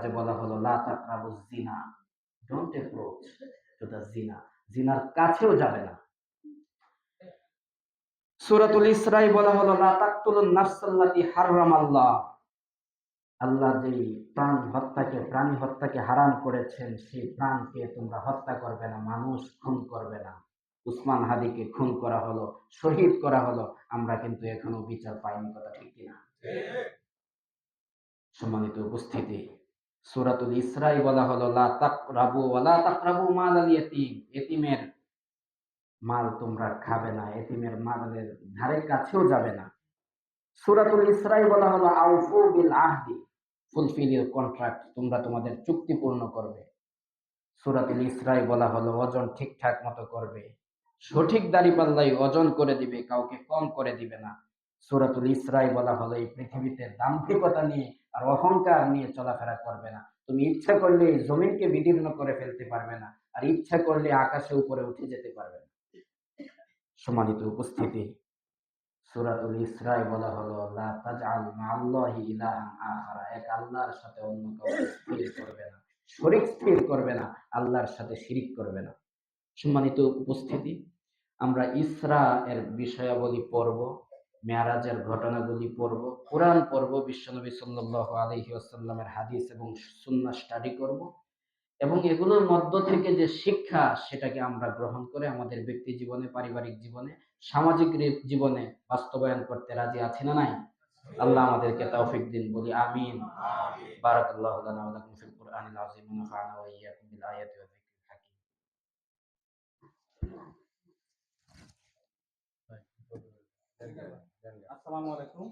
যে বলা হলো লা তাকরাবুজ জিনা, ডোন্ট অ্যাপ্রোচ টু দ্য জিনা, জিনার কাছেও যাবে না। সূরাতুল ইসরায় বলা হলো লা তাকতুলুন নাফসাল্লাতী হারামাল্লাহ, আল্লাহ যে প্রাণী হত্যাকে হারাম করেছেন, সেই প্রাণকে তোমরা হত্যা করবে না, মানুষ খুন করবে না। উসমান হাদিকে খুন করা হলো, শহীদ করা হলো, আমরা কিন্তু এখনো বিচার পাইনি, কথা ঠিক কিনা? সম্মানিত উপস্থিতি, সূরাতুল ইসরায় বলা হলো লা তাকরাবু ওয়ালা তাকরাবু মালাল ইয়াতীম, এতিমের মাল তোমরা খাবে না, এতিমের মালের ধারে কাছেও যাবে না। সূরাতুল ইসরায় বলা হলো আউফু বিল আহদি, ফুলফিল ইউর কন্ট্রাক্ট, তোমরা তোমাদের চুক্তি পূর্ণ করবে। সূরাতুল ইসরায় বলা হলো ওজন ঠিকঠাক মতো করবে, সঠিক দাঁড়িপাল্লাই ওজন করে দিবে, কাউকে কম করে দিবে না। সূরাতুল ইসরায় বলা হলো এই পৃথিবীতে দাম্ভিকতা নিয়ে আর অহংকার নিয়ে চলাফেরা করবে না। তুমি ইচ্ছা করলে জমিনকে বিদীর্ণ করে ফেলতে পারবে না, আর ইচ্ছা করলে আকাশে উপরে উঠে যেতে পারবে না। সম্মানিত উপস্থিতি, সূরাতুল ইসরায় বলা হলো লা তাজআল মা'আল্লাহি ইলাহান আখারা, এক আল্লাহর সাথে অন্য কাউকে স্থির করবে না, শরীক স্থির করবে না, আল্লাহর সাথে শিরিক করবে না। সম্মানিত উপস্থিতি, আমরা ইসরা এর বিষয়াবলী পড়ব, মেরাজের ঘটনাগুলি পড়ব, কোরআন পড়ব, বিশ্বনবী সাল্লাল্লাহু আলাইহি ওয়াসাল্লামের হাদিস এবং সুন্নাহ স্টাডি করব, এবং এগুলোর মধ্য থেকে যে শিক্ষা সেটাকে আমরা গ্রহণ করে আমাদের ব্যক্তি জীবনে, পারিবারিক জীবনে, সামাজিক জীবনে বাস্তবায়ন করতে রাজি আছি না নাই? আল্লাহ আমাদেরকে তৌফিক দিন, বলি আমিন। বারাকাল্লাহু লানা ওয়া লাকুম ফিল কুরআনিল আযীম ওয়া নাফা'না ওয়া ইয়্যাকুম বিল আয়াতি ওয়া যিকরিল হাকীম। আসসালামু আলাইকুম।